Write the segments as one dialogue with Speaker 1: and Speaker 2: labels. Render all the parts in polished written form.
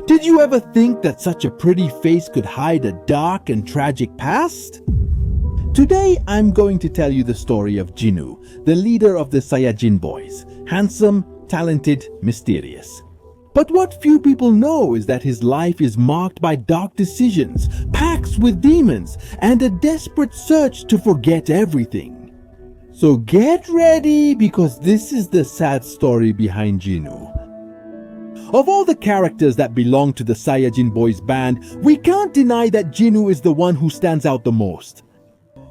Speaker 1: Did you ever think that such a pretty face could hide a dark and tragic past? Today, I'm going to tell you the story of Jinu, the leader of the Saiyajin boys. Handsome, talented, mysterious. But what few people know is that his life is marked by dark decisions, pacts with demons, and a desperate search to forget everything. So get ready, because this is the sad story behind Jinu. Of all the characters that belong to the Saiyajin boys band, we can't deny that Jinu is the one who stands out the most.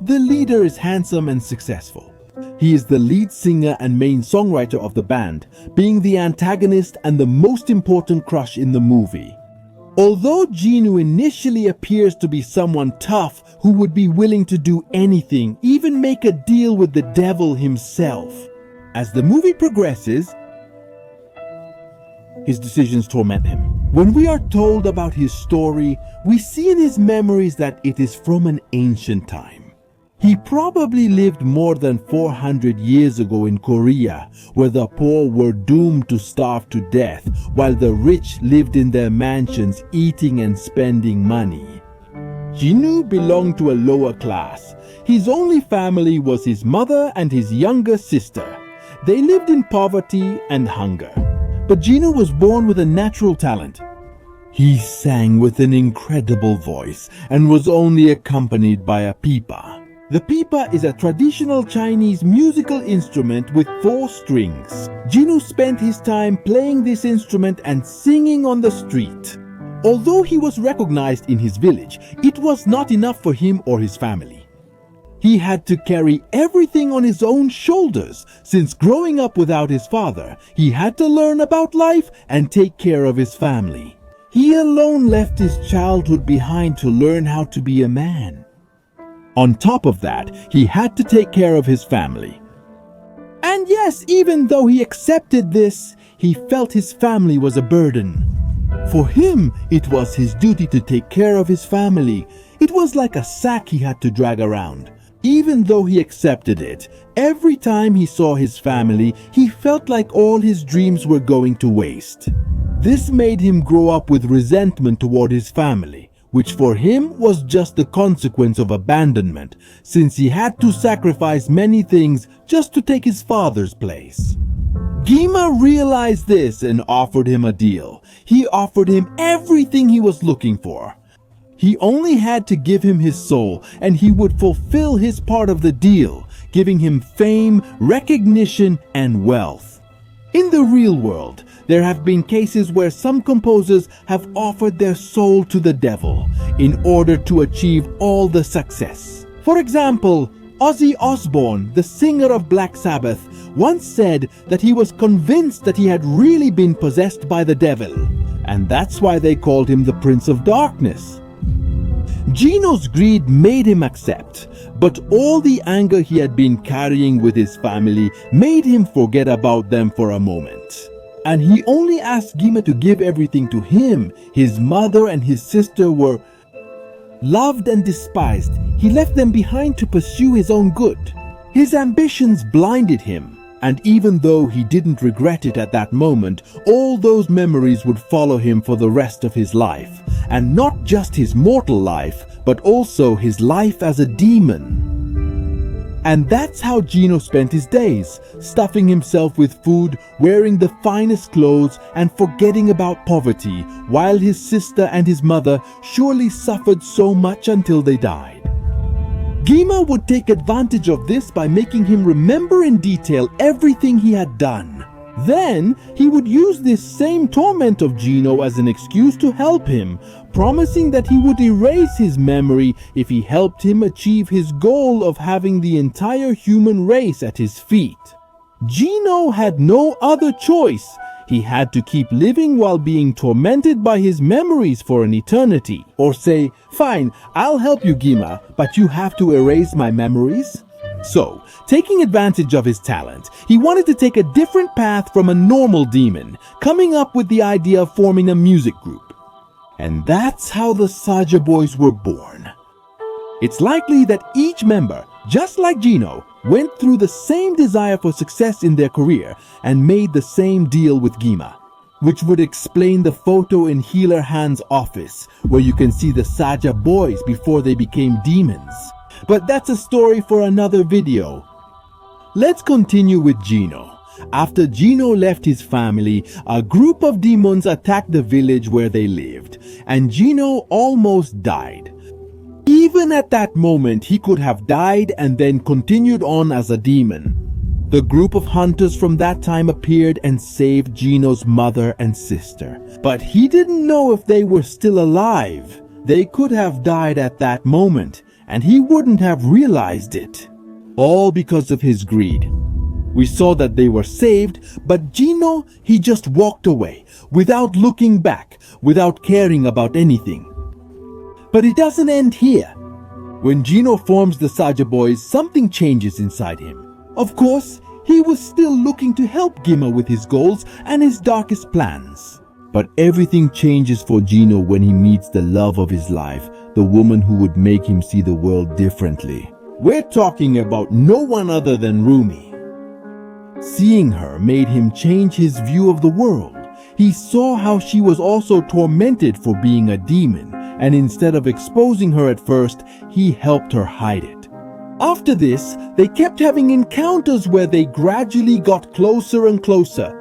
Speaker 1: The leader is handsome and successful. He is the lead singer and main songwriter of the band, being the antagonist and the most important crush in the movie. Although Jinu initially appears to be someone tough who would be willing to do anything, even make a deal with the devil himself, as the movie progresses, his decisions torment him. When we are told about his story, we see in his memories that it is from an ancient time. He probably lived more than 400 years ago in Korea, where the poor were doomed to starve to death, while the rich lived in their mansions eating and spending money. Jinu belonged to a lower class. His only family was his mother and his younger sister. They lived in poverty and hunger. But Jinu was born with a natural talent. He sang with an incredible voice and was only accompanied by a pipa. The pipa is a traditional Chinese musical instrument with 4 strings. Jinu spent his time playing this instrument and singing on the street. Although he was recognized in his village, it was not enough for him or his family. He had to carry everything on his own shoulders. Since growing up without his father, he had to learn about life and take care of his family. He alone left his childhood behind to learn how to be a man. On top of that, he had to take care of his family. And yes, even though he accepted this, he felt his family was a burden. For him, it was his duty to take care of his family. It was like a sack he had to drag around. Even though he accepted it, every time he saw his family, he felt like all his dreams were going to waste. This made him grow up with resentment toward his family, which for him was just the consequence of abandonment, since he had to sacrifice many things just to take his father's place. Gima realized this and offered him a deal. He offered him everything he was looking for. He only had to give him his soul, and he would fulfill his part of the deal, giving him fame, recognition, and wealth. In the real world, there have been cases where some composers have offered their soul to the devil in order to achieve all the success. For example, Ozzy Osbourne, the singer of Black Sabbath, once said that he was convinced that he had really been possessed by the devil, and that's why they called him the Prince of Darkness. Gino's greed made him accept, but all the anger he had been carrying with his family made him forget about them for a moment. And he only asked Gima to give everything to him. His mother and his sister were loved and despised. He left them behind to pursue his own good. His ambitions blinded him. And even though he didn't regret it at that moment, all those memories would follow him for the rest of his life. And not just his mortal life, but also his life as a demon. And that's how Gino spent his days, stuffing himself with food, wearing the finest clothes, and forgetting about poverty, while his sister and his mother surely suffered so much until they died. Gima would take advantage of this by making him remember in detail everything he had done. Then, he would use this same torment of Gino as an excuse to help him, promising that he would erase his memory if he helped him achieve his goal of having the entire human race at his feet. Gino had no other choice. He had to keep living while being tormented by his memories for an eternity. Or say, fine, I'll help you, Gima, but you have to erase my memories? So, taking advantage of his talent, he wanted to take a different path from a normal demon, coming up with the idea of forming a music group. And that's how the Saja boys were born. It's likely that each member, just like Gino, went through the same desire for success in their career and made the same deal with Gima. which would explain the photo in Healer Han's office, where you can see the Saja boys before they became demons. But that's a story for another video. Let's continue with Gino. After Gino left his family, a group of demons attacked the village where they lived, and Gino almost died. Even at that moment, he could have died and then continued on as a demon. The group of hunters from that time appeared and saved Gino's mother and sister. But he didn't know if they were still alive. They could have died at that moment, and he wouldn't have realized it. All because of his greed. We saw that they were saved, but Gino, he just walked away, without looking back, without caring about anything. But it doesn't end here. When Gino forms the Saja boys, something changes inside him. Of course, he was still looking to help Gima with his goals and his darkest plans. But everything changes for Gino when he meets the love of his life, the woman who would make him see the world differently. We're talking about no one other than Rumi. Seeing her made him change his view of the world. He saw how she was also tormented for being a demon, and instead of exposing her at first, he helped her hide it. After this, they kept having encounters where they gradually got closer and closer.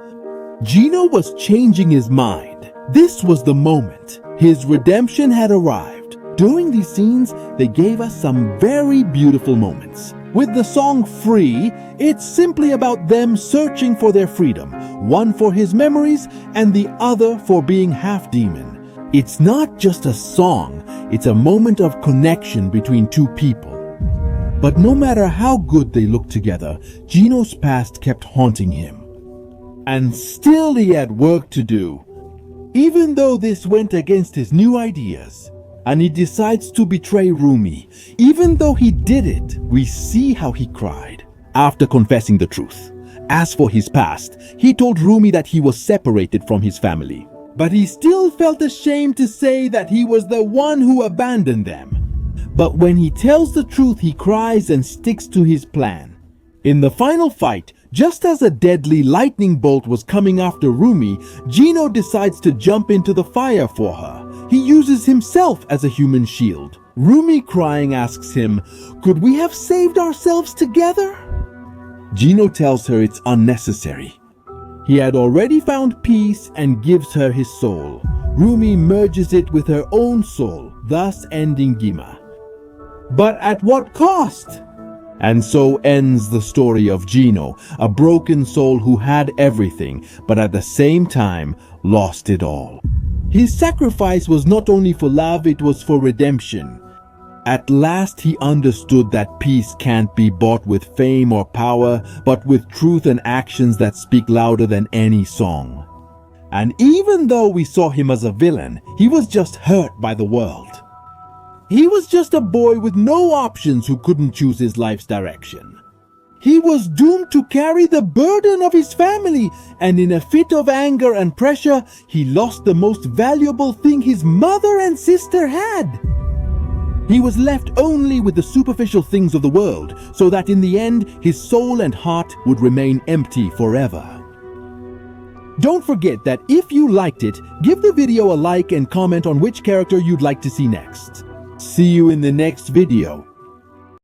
Speaker 1: Gino was changing his mind. This was the moment. His redemption had arrived. During these scenes, they gave us some very beautiful moments. With the song Free, it's simply about them searching for their freedom, one for his memories and the other for being half demon. It's not just a song, it's a moment of connection between two people. But no matter how good they looked together, Gino's past kept haunting him. And still he had work to do. Even though this went against his new ideas, and he decides to betray Rumi. Even though he did it, we see how he cried after confessing the truth. As for his past, he told Rumi that he was separated from his family. But he still felt ashamed to say that he was the one who abandoned them. But when he tells the truth, he cries and sticks to his plan. In the final fight, just as a deadly lightning bolt was coming after Rumi, Gino decides to jump into the fire for her. He uses himself as a human shield. Rumi, crying, asks him, "Could we have saved ourselves together?" Gino tells her it's unnecessary. He had already found peace and gives her his soul. Rumi merges it with her own soul, thus ending Gima. But at what cost? And so ends the story of Gino, a broken soul who had everything, but at the same time lost it all. His sacrifice was not only for love, it was for redemption. At last he understood that peace can't be bought with fame or power, but with truth and actions that speak louder than any song. And even though we saw him as a villain, he was just hurt by the world. He was just a boy with no options who couldn't choose his life's direction. He was doomed to carry the burden of his family, and in a fit of anger and pressure, he lost the most valuable thing his mother and sister had. He was left only with the superficial things of the world, so that in the end, his soul and heart would remain empty forever. Don't forget that if you liked it, give the video a like and comment on which character you'd like to see next. See you in the next video.